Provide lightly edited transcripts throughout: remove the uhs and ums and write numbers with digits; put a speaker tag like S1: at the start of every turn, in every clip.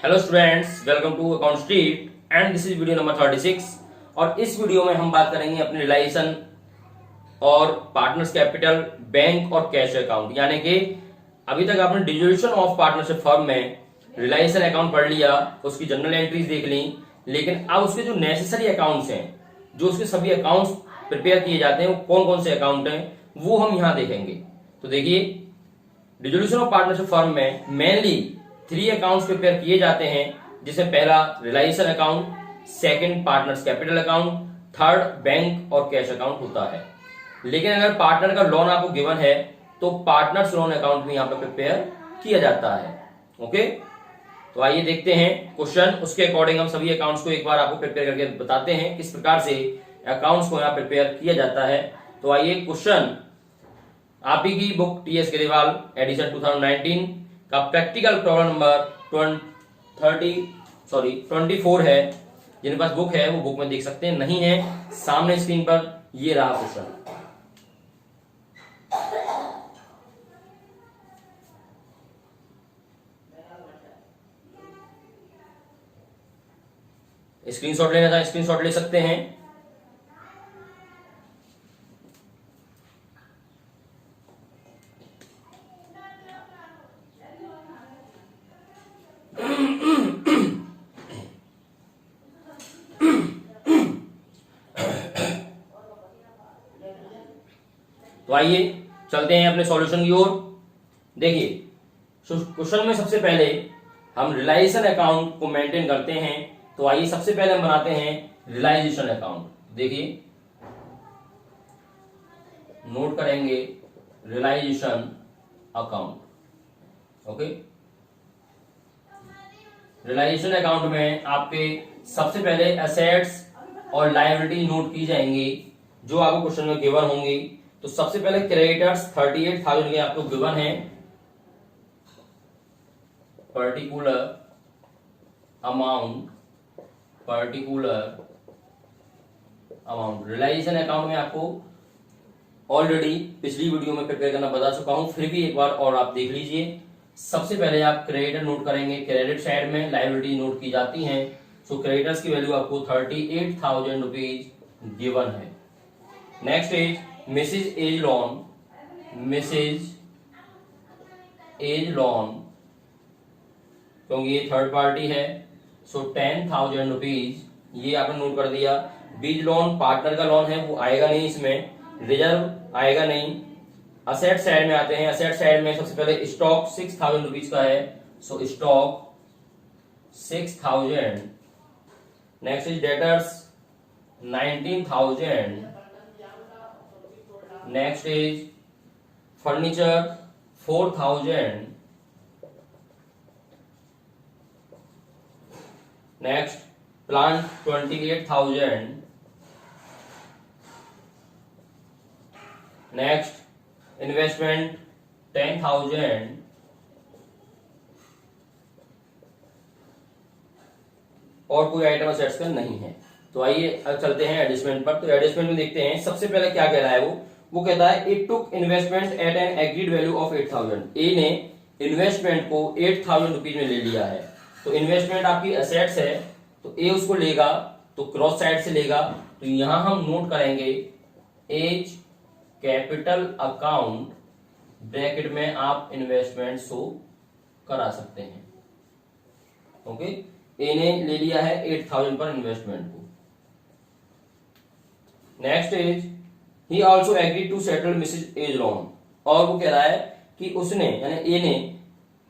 S1: Hello students, welcome to Account Street and this is video number 36। और इस video में हम बात करेंगे अपने रिलायसन और पार्टनर्स कैपिटल, बैंक और कैश अकाउंट। यानी कि अभी तक आपने डिसोल्यूशन ऑफ पार्टनरशिप फर्म में रिलायसन अकाउंट पढ़ लिया, उसकी जनरल एंट्रीज देख ली, लेकिन अब उसके जो नेसेसरी अकाउंट्स हैं, जो उसके सभी अकाउंट्स प्रिपेयर किए जाते हैं, वो कौन कौन से अकाउंट हैं वो हम यहां देखेंगे। तो देखिए, डिसोल्यूशन ऑफ पार्टनरशिप फर्म में मेनली 3 अकाउंट्स प्रिपेयर किए जाते हैं, जिसमें पहला realisation account, second partners capital account, third bank और कैश अकाउंट होता है। लेकिन अगर पार्टनर का लोन आपको गिवन है तो पार्टनर्स लोन अकाउंट भी यहां पर प्रिपेयर किया जाता है। ओके, तो आइए देखते हैं क्वेश्चन। उसके अकॉर्डिंग हम सभी अकाउंट्स को एक बार आपको प्रिपेयर करके बताते हैं किस प्रकार से अकाउंट्स को यहां प्रिपेयर किया जाता है। तो आइए, क्वेश्चन आप ही की बुक टीएस ग्रेवाल एडिशन 2019 का प्रैक्टिकल प्रॉब्लम नंबर 24 है। जिनके पास बुक है वो बुक में देख सकते हैं, नहीं है सामने स्क्रीन पर ये रहा क्वेश्चन। स्क्रीनशॉट लेना चाहे स्क्रीनशॉट ले सकते हैं। तो आइए चलते हैं अपने सॉल्यूशन की ओर। देखिए, क्वेश्चन में सबसे पहले हम रिलायसन अकाउंट को मेंटेन करते हैं। तो आइए सबसे पहले हम बनाते हैं रिलाइजेशन अकाउंट। देखिए, नोट करेंगे realisation account. Okay, realisation account में आपके सबसे पहले एसेट्स और लायबिलिटी नोट की जाएंगी जो आपको क्वेश्चन में गिवन होंगी। तो सबसे पहले क्रेडिटर्स 38,000 के आपको गिवन है। पर्टिकुलर अमाउंट रिलाइजेशन अकाउंट में आपको ऑलरेडी पिछली वीडियो में प्रिपेयर करना बता चुका हूं, फिर भी एक बार और आप देख लीजिए। सबसे पहले आप क्रेडिटर नोट करेंगे, क्रेडिट साइड में लायबिलिटी नोट की जाती है। सो क्रेडिटर्स की वैल्यू आपको 38,000 रुपीज गिवन है। Next is Mrs A's loan, क्योंकि ये थर्ड पार्टी है। सो 10,000 रुपीज ये आपने नोट कर दिया। बीज लोन पार्टनर का लोन है, वो आएगा नहीं, इसमें रिजर्व आएगा नहीं। असेट साइड में आते हैं। असेट साइड में सबसे पहले स्टॉक 6,000 रुपीज का है। सो stock 6,000। Next is debtors 19,000। Next is furniture 4,000। Next plant 28,000। Next investment 10,000। और कोई आइटम असेट्स का नहीं है। तो आइए अब चलते हैं एडजस्टमेंट पर। तो एडजस्टमेंट में देखते हैं सबसे पहले क्या कह रहा है वो कहता है it took investment at N agreed value of 8,000। ए ने इन्वेस्टमेंट को 8,000 रुपीज में ले लिया है। तो इन्वेस्टमेंट आपकी असेट्स है, तो ए उसको लेगा तो क्रॉस साइड से लेगा। तो यहां हम नोट करेंगे एज कैपिटल अकाउंट, ब्रैकेट में आप इन्वेस्टमेंट शो करा सकते हैं। ओके, ए ने ले लिया है 8,000 पर इन्वेस्टमेंट को। Next is he also agree to settle Mrs A's loan. और वो कह रहा है कि उसने यानी ए ने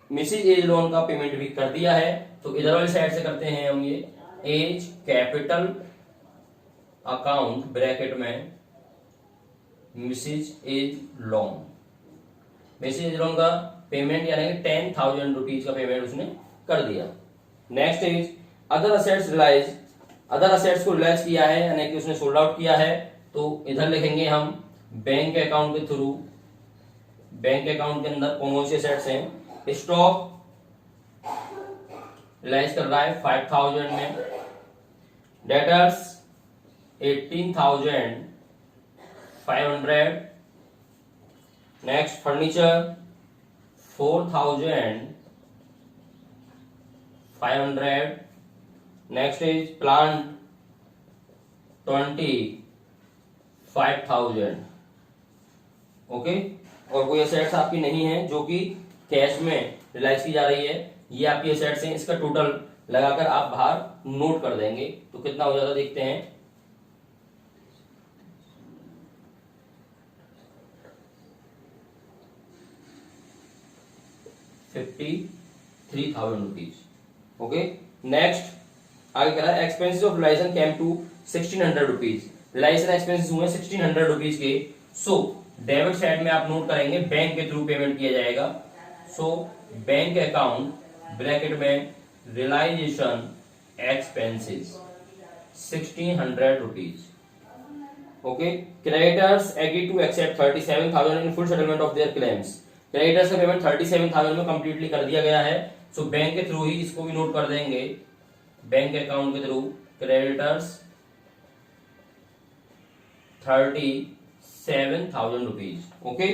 S1: मिसेज एज लोन का पेमेंट भी कर दिया है। तो इधर वाली साइड से करते हैं हम ये एज कैपिटल अकाउंट, ब्रैकेट में Mrs A's loan. Mrs A's loan का पेमेंट यानी कि 10,000 रुपीज का पेमेंट उसने कर दिया। Next is other assets realise. Other assets को रिलाइज किया है यानी कि उसने सोल्ड आउट किया है। तो इधर लिखेंगे हम बैंक अकाउंट के थ्रू। बैंक अकाउंट के अंदर कौन से असेट्स हैं? स्टॉक रिलाइज कर रहा है 5,000 में। Debtors 18,500। Next furniture 4,500। 500, next is plant 25,000। Okay, और कोई एसेट्स आपकी नहीं है जो कि कैश में रिलाइज की जा रही है, ये आपकी एसेट्स हैं। इसका टोटल लगाकर आप बाहर नोट कर देंगे तो कितना हो जाता देखते हैं। 53,000 रुपीज। ओके, नेक्स्ट आगे कह रहा है expenses of realisation came to 1600 rupees. Realisation expenses हुए 1600 रुपीज के। सो डेबिट साइड में आप नोट करेंगे बैंक के थ्रू पेमेंट किया जाएगा। सो बैंक अकाउंट ब्रैकेट में realisation expenses 1600 rupees. Okay, creditors agree to accept 37,000 in full settlement of their claims. Creditors का पेमेंट 37,000 में कंप्लीटली कर दिया गया है। सो बैंक के थ्रू ही इसको भी नोट कर देंगे, बैंक अकाउंट के through creditors 37,000 rupees. Okay,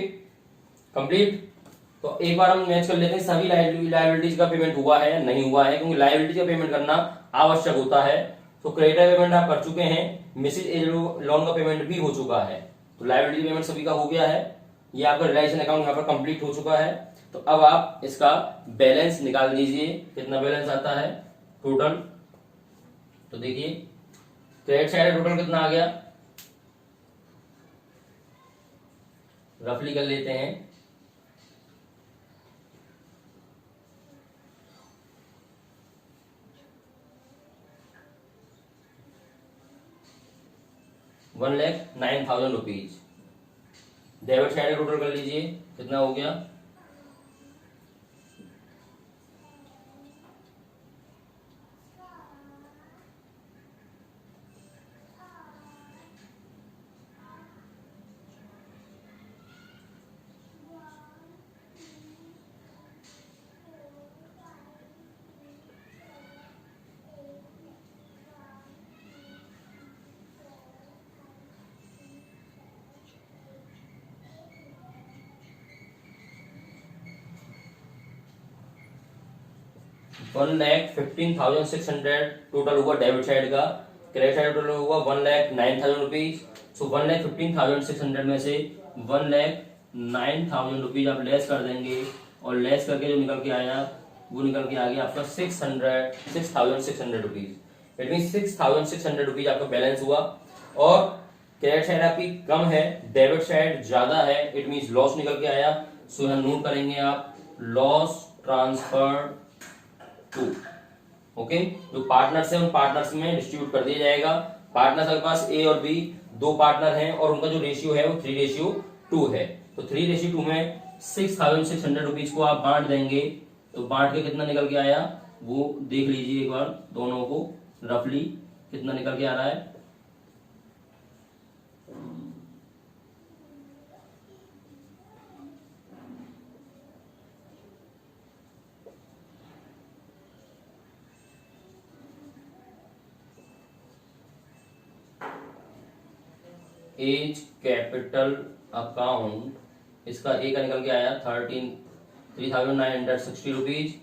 S1: complete. तो एक बार हम मैच कर लेते हैं सभी लायबिलिटीज का पेमेंट हुआ है या नहीं हुआ है, क्योंकि लायबिलिटीज का पेमेंट करना आवश्यक होता है। तो क्रेडिटर पेमेंट आप कर चुके हैं, मिसेज एज लोन का पेमेंट भी हो चुका है, तो लायबिलिटी पेमेंट सभी का हो गया है। ये आपका रिलाइजेशन अकाउंट यहाँ पर कंप्लीट हो चुका है। तो अब आप इसका बैलेंस निकाल दीजिए, कितना बैलेंस आता है टोटल। तो देखिए क्रेडिट साइड टोटल कितना आ गया, रफली कर लेते हैं। ₹1,09,000 रुपीज। डेबिट साइड टोटल कर लीजिए कितना हो गया, $1,15,600 टोटल हुआ डेबिट साइड का। क्रेडिट साइड टोटल हुआ $1,09,000 रुपीज। सो 1,15,600 में से 1,09,000 रुपीज आप लेस कर देंगे, और लेस करके जो निकल के आया वो निकल के आ गया आपका 6,600 रुपीज। इट मीन 6,600 रुपीज आपका बैलेंस हुआ। और क्रेडिट साइड आपकी कम है, डेबिट साइड ज्यादा है, इट मीन लॉस निकल के आया। सो यहाँ नोट करेंगे आप लॉस ट्रांसफर टू। ओके, जो पार्टनर्स है उन पार्टनर्स में डिस्ट्रीब्यूट कर दिया जाएगा। पार्टनर्स के पास ए और बी दो पार्टनर हैं और उनका जो रेशियो है वो 3:2 है। तो 3:2 में 6,600 रुपीज को आप बांट देंगे, तो बांट के कितना निकल के आया वो देख लीजिए एक बार, दोनों को रफली कितना निकल के आ रहा है। एज कैपिटल अकाउंट इसका ए का निकल के आया 3,960 rupees,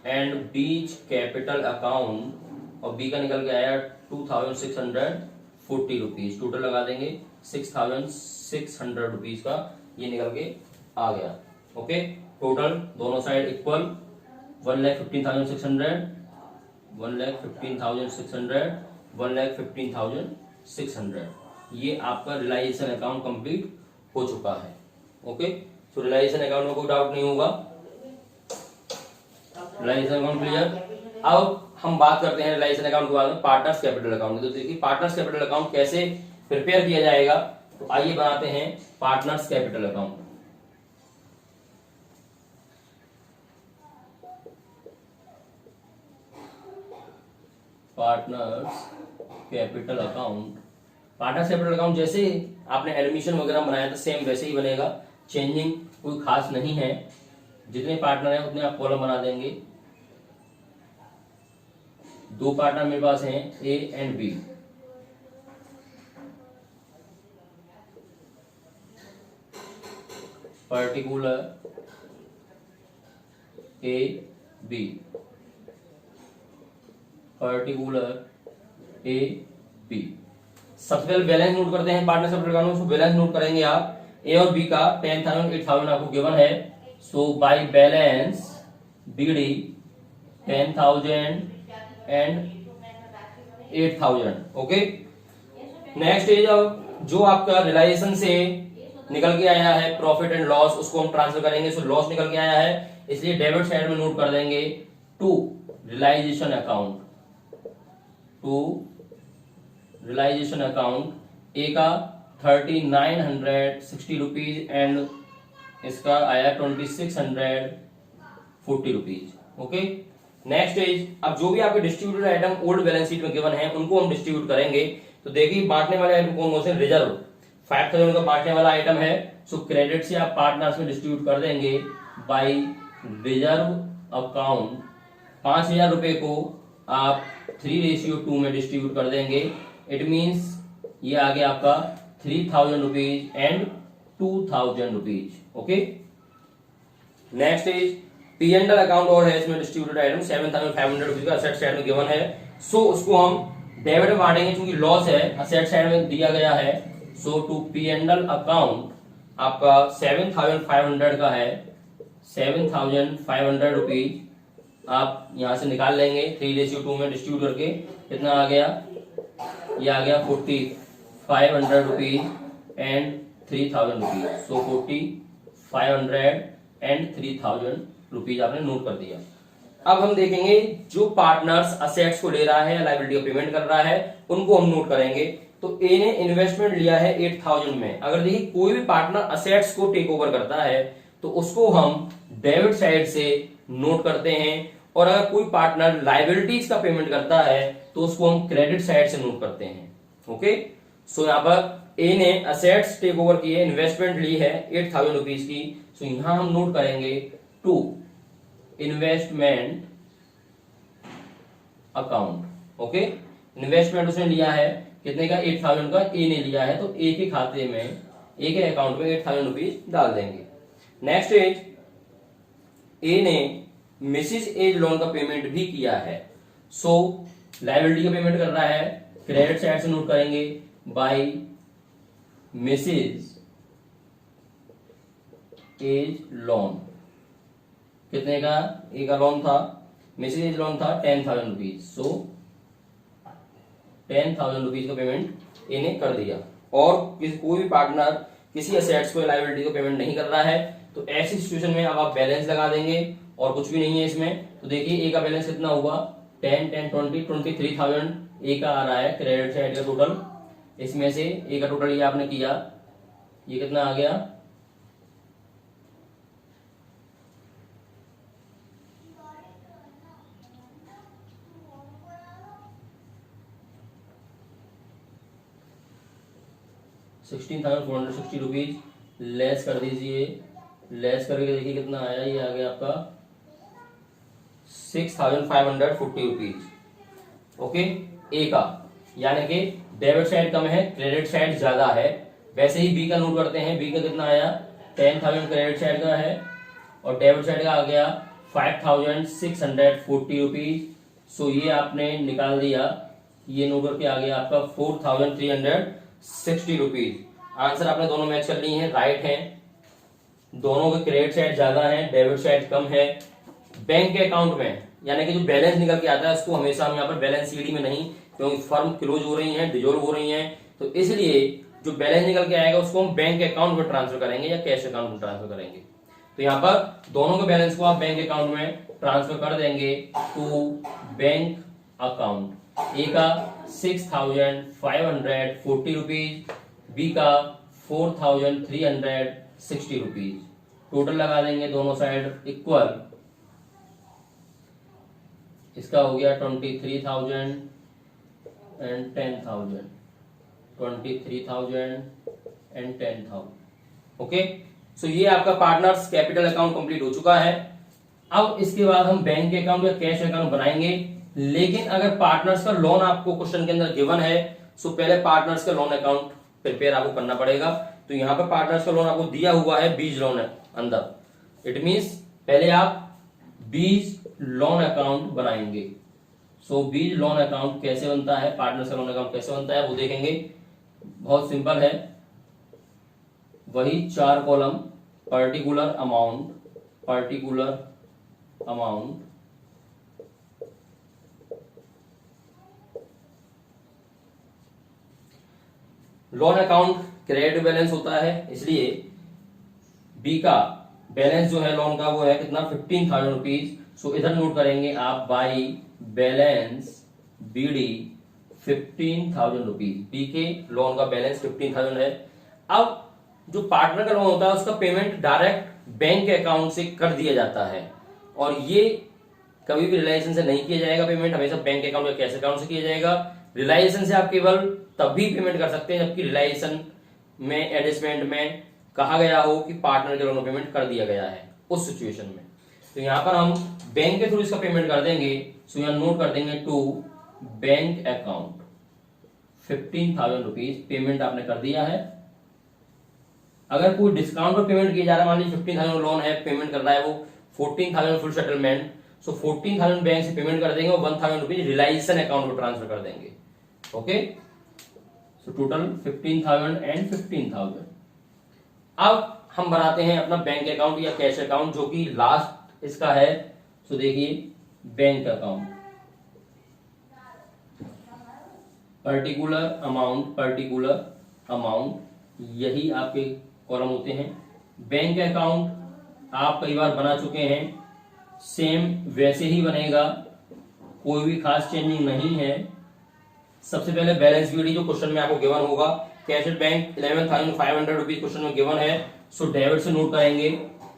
S1: and beach capital account और बी का निकल के आया 2,640 रुपीज। टोटल लगा देंगे 6,600 रुपीज का ये निकल के आ गया। ओके, टोटल दोनों साइड इक्वल 1,15,600, 1,15,600, 1,15,600। ये आपका रिलाइजेशन अकाउंट कंप्लीट हो चुका है। ओके, तो रिलाइजेशन अकाउंट में कोई डाउट नहीं होगा, रिलाइजेशन अकाउंट क्लियर। अब हम बात करते हैं रिलाइजेशन अकाउंट के बाद में पार्टनर्स कैपिटल अकाउंट। तो देखिए पार्टनर्स कैपिटल अकाउंट कैसे प्रिपेयर किया जाएगा, तो आइए बनाते हैं partners capital account. Partners capital account, partners capital account जैसे आपने एडमिशन वगैरह बनाया था सेम वैसे ही बनेगा, चेंजिंग कोई खास नहीं है। जितने पार्टनर हैं उतने आप कॉलम बना देंगे। दो पार्टनर मेरे पास हैं A and B. Particular A B particular A B. सबसे पहले बैलेंस नोट करते हैं पार्टनर कैपिटल अकाउंट में। बैलेंस नोट करेंगे आप, ए और बी का 10,000 8,000 आपको गिवन है। So by balance BD 10,000 and 8,000। Okay, next is जो आपका रियलाइजेशन से निकल के आया है प्रॉफिट एंड लॉस, उसको हम ट्रांसफर करेंगे। सो लॉस निकल के आया है, इसलिए डेबिट साइड में नोट कर देंगे to realisation account, to realisation account. A का 3,960 रुपीज एंड इसका आया 2,640 रुपीज। ओके, नेक्स्ट इज अब जो भी आपके distributed item old balance sheet में गिवन है उनको हम डिस्ट्रीब्यूट करेंगे। तो देखिए बांटने वाले आइटम कौन से, रिजर्व 5,000 का बांटने वाला आइटम है। सो क्रेडिट से आप पार्टनर्स में डिस्ट्रीब्यूट कर देंगे बाय रिजर्व अकाउंट। 5,000 रुपए को आप 3:2 में डिस्ट्रीब्यूट कर देंगे। इट मीन्स ये आ गया आपका 3,000 rupees and 2,000 rupees. Okay, next is P and L account और है इसमें डिस्ट्रीब्यूटेड आइटम 7,500 रुपीज का असेट साइड में गिवन है। सो उसको हम डेबिट में बांटेंगे, क्योंकि लॉस है असेट साइड में दिया गया है। So to P and L account आपका 7,500 का है, 7,500 रुपीज आप यहां से निकाल लेंगे 3:2 में डिस्ट्रीब्यूट करके। कितना आ गया, ये आ गया 4,500 rupees and 3,000 rupees. So 4,500 and 3,000 rupees आपने नोट कर दिया। अब हम देखेंगे जो पार्टनर्स असेट्स को ले रहा है, लायबिलिटी का पेमेंट कर रहा है, उनको हम नोट करेंगे। तो ए ने इन्वेस्टमेंट लिया है 8,000 में। अगर देखिए कोई भी पार्टनर असेट्स को टेक ओवर करता है तो उसको हम डेबिट साइड से नोट करते हैं, और अगर कोई पार्टनर लायबिलिटीज का पेमेंट करता है तो उसको हम क्रेडिट साइड से नोट करते हैं। ओके, सो यहाँ पर ए ने असेट्स टेक ओवर किए, इन्वेस्टमेंट ली है 8,000 रुपीज की। सो यहां हम नोट करेंगे to investment account. Okay, investment उसने लिया है कितने का, 8,000 का ए ने लिया है। तो ए के खाते में, ए के अकाउंट में 8,000 रुपीज डाल देंगे। नेक्स्ट इज ए ने मिसिस एज लोन का पेमेंट भी किया है। सो लायबिलिटी का पेमेंट कर रहा है, क्रेडिट साइड से नोट करेंगे बाय मिसिस एज लोन। कितने का, ए का लोन था, मिसिस एज लोन था 10,000 रुपीज। सो 10,000 रुपीज का पेमेंट ए ने कर दिया। और कोई भी पार्टनर किसी असेट्स को लायबिलिटी का पेमेंट नहीं कर रहा है तो ऐसी सिचुएशन में अब आप बैलेंस लगा देंगे और कुछ भी नहीं है इसमें। तो देखिए ए का बैलेंस कितना हुआ, 10 10 20 23,000 ए का आ रहा है क्रेडिट साइड का टोटल। इसमें से ए का टोटल ये आपने किया, ये कितना आ गया, ₹16,460 रुपीज। लेस कर दीजिए, लेस करके देखिए कितना आया, ये आ गया आपका 6,540 रुपीज। ओके, ए का यानी कि डेबिट साइड कम है, क्रेडिट साइड ज्यादा है। वैसे ही बी का नोट करते हैं, बी का कितना आया, 10,000 क्रेडिट साइड का है और डेबिट साइड का आ गया 5,640 रुपीज। सो ये आपने निकाल दिया, ये नोट करके आ गया आपका 4,360 रुपीज। आंसर आपने दोनों मैच कर ली है, राइट है। दोनों के क्रेडिट साइड ज्यादा है, डेबिट साइड कम है। बैंक के अकाउंट में यानी कि जो बैलेंस निकल के आता है उसको हमेशा हम यहाँ पर बैलेंस सीडी में नहीं, क्योंकि फर्म क्लोज हो रही है, डिजोल्व हो रही है, तो इसलिए जो बैलेंस निकल के आएगा उसको हम बैंक अकाउंट में ट्रांसफर करेंगे या कैश अकाउंट में ट्रांसफर करेंगे। तो यहाँ पर दोनों के बैलेंस को आप बैंक अकाउंट में ट्रांसफर कर देंगे टू बैंक अकाउंट। ए का 6,540 रुपीज, बी का 4,360 रुपीज। टोटल लगा देंगे दोनों साइड इक्वल, इसका हो गया 23,000 एंड 10,000, 23,000 एंड 10,000। ओके, सो ये आपका पार्टनर्स कैपिटल अकाउंट कंप्लीट हो चुका है। अब इसके बाद हम बैंक अकाउंट या कैश अकाउंट बनाएंगे। लेकिन अगर पार्टनर्स का लोन आपको क्वेश्चन के अंदर गिवन है, सो पहले पार्टनर्स का लोन अकाउंट प्रिपेयर आपको करना पड़ेगा। तो यहाँ पर पार्टनर्स का लोन आपको दिया हुआ है बीज लोन अंदर। इट मींस पहले आप बीज लोन अकाउंट बनाएंगे। सो बीज लोन अकाउंट कैसे बनता है, पार्टनर्स का लोन अकाउंट कैसे बनता है वो देखेंगे। बहुत सिंपल है, वही 4 column, particular amount, loan account credit balance होता है, इसलिए बी का बैलेंस जो है लोन का वो है कितना 15,000 रुपीज। सो इधर नोट करेंगे आप by balance BD 15,000 rupees. B के लोन का बैलेंस 15,000 है। अब जो पार्टनर का लोन होता है उसका पेमेंट डायरेक्ट बैंक के अकाउंट से कर दिया जाता है, और ये कभी भी रिलायंस से नहीं किया जाएगा पेमेंट, हमेशा बैंक अकाउंट या कैश अकाउंट से किया जाएगा। रिलायंस से आप केवल तभी पेमेंट कर सकते हैं जबकि रिलायंस में एडजस्टमेंट में कहा गया हो कि पार्टनर के लोन पेमेंट कर दिया गया है, उस सिचुएशन में। तो यहां पर हम बैंक के थ्रू इसका पेमेंट कर देंगे। सो यहां नोट कर देंगे to bank account 15,000 rupees payment आपने कर दिया है। अगर कोई डिस्काउंट पर पेमेंट किया जा रहा है, मान लीजिए 15,000 लोन है, पेमेंट कर रहा है वो 14,000 फुल सेटलमेंट, सो 14,000 बैंक से पेमेंट कर देंगे और 1,000 रुपीज रिलायंस अकाउंट को ट्रांसफर कर देंगे। Okay, so total 15,000 and 15,000। अब हम बनाते हैं अपना बैंक अकाउंट या कैश अकाउंट, जो कि लास्ट इसका है। सो देखिए बैंक अकाउंट, पर्टिकुलर अमाउंट, यही आपके कॉलम होते हैं। बैंक अकाउंट आप कई बार बना चुके हैं, सेम वैसे ही बनेगा, कोई भी खास चेंजिंग नहीं है। सबसे पहले बैलेंस बीडी जो क्वेश्चन में आपको गिवन होगा, cash at bank 11,500 rupees question में गिवन है। सो डेबिट से नोट करेंगे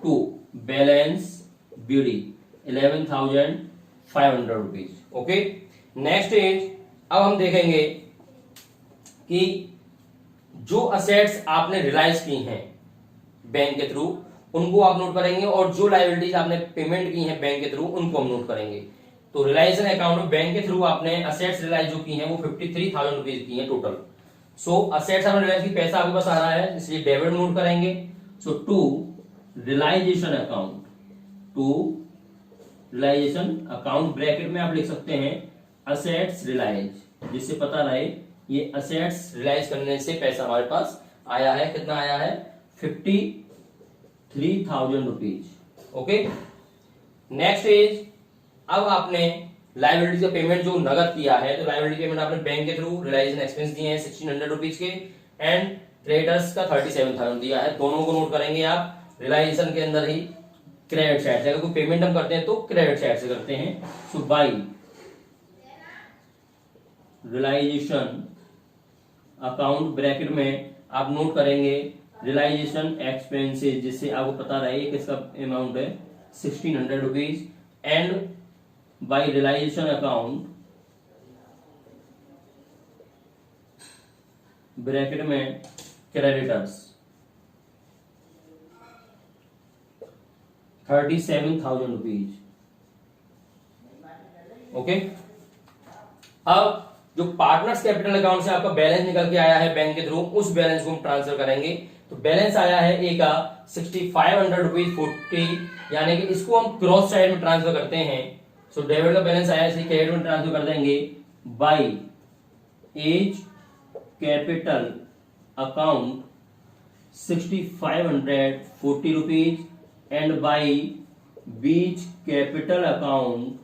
S1: to balance BD 11,500 rupees. Okay, next is, अब हम देखेंगे कि जो असेट्स आपने रिलाइज की हैं बैंक के थ्रू उनको आप नोट करेंगे, और जो लायबिलिटीज आपने पेमेंट की हैं बैंक के थ्रू उनको हम नोट करेंगे। तो रिलायंस अकाउंट में बैंक के थ्रू आपने असेट्स रिलाइज जो की हैं वो 53,000 रुपीज की हैं टोटल। सो असेट्स आपने रिलाइज की, पैसा आपके पास आ रहा है, इसलिए डेबिट नोट करेंगे। सो टू रिलाइजेशन अकाउंट ब्रैकेट में आप लिख सकते हैं असेट्स रिलाइज, जिससे पता रहे ये असेट्स रिलाइज करने से पैसा हमारे पास आया है, कितना आया है 53,000 रुपीज। ओके, नेक्स्ट इज, अब आपने लायबिलिटी का पेमेंट जो नगद किया है, तो लायबिलिटी पेमेंट आपने बैंक के थ्रू रिलाइजेशन एक्सपेंस दिए हैं 1,600 रुपीज के, एंड क्रेडिटर्स का 37,000 दिया है। दोनों को नोट करेंगे आप रिलाइजेशन के अंदर ही क्रेडिट साइड से, अगर कोई पेमेंट हम करते हैं तो क्रेडिट साइड से करते हैं। So by realisation account bracket में आप नोट करेंगे रिलाइजेशन एक्सपेंसेस, जिससे आपको पता रहे किसका अमाउंट है 1,600 rupees, and by realisation account bracket में क्रेडिटर्स 37,000 रुपीज। ओके, अब जो पार्टनर्स कैपिटल अकाउंट से आपका बैलेंस निकल के आया है बैंक के थ्रू, उस बैलेंस को हम ट्रांसफर करेंगे। तो बैलेंस आया है ए का 6,500 रुपीज 40, यानी कि इसको हम क्रॉस साइड में ट्रांसफर करते हैं। सो डेबिट का बैलेंस आया, इसे क्रेडिट में ट्रांसफर कर देंगे by A's capital account 6,540 rupees, and by B's capital account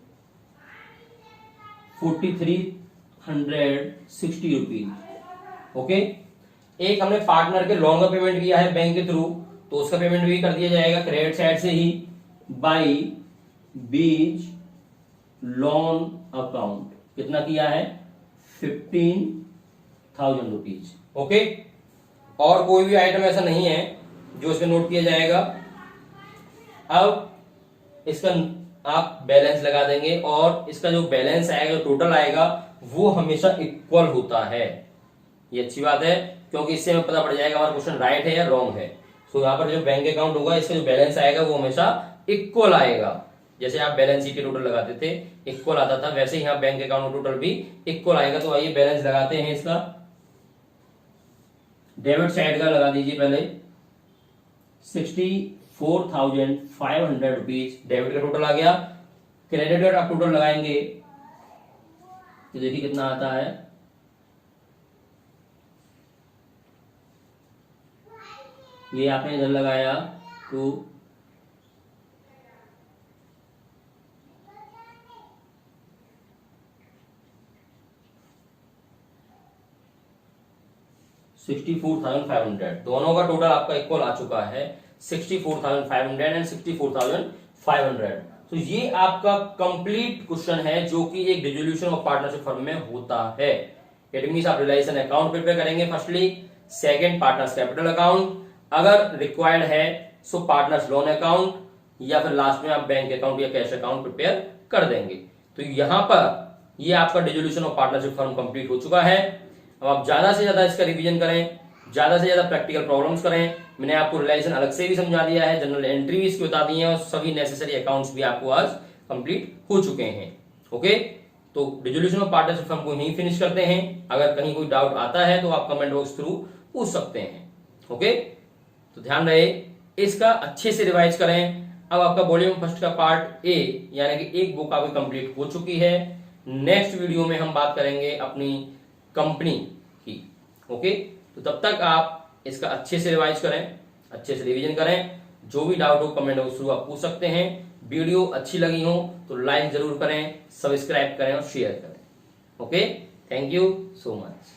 S1: 4,360 rupees. Okay, एक हमने पार्टनर के लोन का पेमेंट किया है बैंक के थ्रू, तो उसका पेमेंट भी कर दिया जाएगा क्रेडिट साइड से ही बाई बीच लोन अकाउंट, कितना किया है 15,000 रुपीज। ओके, और कोई भी आइटम ऐसा नहीं है जो इसमें नोट किया जाएगा। अब इसका आप बैलेंस लगा देंगे, और इसका जो बैलेंस आएगा, जो टोटल आएगा, वो हमेशा इक्वल होता है। ये अच्छी बात है, क्योंकि इससे हमें पता पड़ जाएगा हमारा क्वेश्चन राइट है या रॉन्ग है। तो यहाँ पर जो बैंक अकाउंट होगा, इसका जो बैलेंस आएगा वो हमेशा इक्वल आएगा। जैसे आप बैलेंस शीट के टोटल लगाते थे इक्वल आता था, वैसे ही यहाँ बैंक अकाउंट टोटल भी इक्वल आएगा। तो आइए बैलेंस लगाते हैं इसका। डेबिट साइड का लगा दीजिए पहले 64,500 रुपीज डेबिट का टोटल आ गया। क्रेडिट आप टोटल लगाएंगे तो देखिए कितना आता है, ये आपने इधर लगाया तो 64,500, दोनों का टोटल आपका इक्वल आ चुका है 64,500 एंड 64,500। तो ये आपका कंप्लीट क्वेश्चन है जो कि एक डिसोल्यूशन ऑफ पार्टनरशिप फर्म में होता है। इट मींस आप रियलाइजेशन अकाउंट प्रिपेयर करेंगे firstly, second partners capital account, अगर रिक्वायर्ड है सो पार्टनर्स लोन अकाउंट, या फिर लास्ट में आप बैंक अकाउंट या कैश अकाउंट प्रिपेयर कर देंगे। तो यहां पर ये आपका dissolution of partnership firm complete हो चुका है। अब आप ज्यादा से ज्यादा इसका रिवीजन करें, ज्यादा से ज्यादा प्रैक्टिकल प्रॉब्लम्स करें। मैंने आपको रियलाइजेशन अलग से भी समझा दिया है, जनरल एंट्री भी इसकी बता दी है और सभी नेसेसरी अकाउंट्स भी आपको आज कंप्लीट हो चुके हैं। ओके, तो डिसोल्यूशन ऑफ पार्टनरशिप फर्म को यहीं फिनिश करते हैं। अगर कहीं कोई डाउट आता है तो आप कमेंट बॉक्स थ्रू पूछ सकते हैं। ओके, तो ध्यान रहे इसका अच्छे से रिवाइज करें। अब आपका वॉल्यूम फर्स्ट का पार्ट ए यानी कि एक बुक आपकी कंप्लीट हो चुकी है। नेक्स्ट वीडियो में हम बात करेंगे अपनी कंपनी की। ओके, तो तब तक आप इसका अच्छे से रिवाइज करें, अच्छे से रिवीजन करें। जो भी डाउट हो कमेंट बॉक्स थ्रू आप पूछ सकते हैं। वीडियो अच्छी लगी हो तो लाइक जरूर करें, सब्सक्राइब करें और शेयर करें। Okay, thank you so much.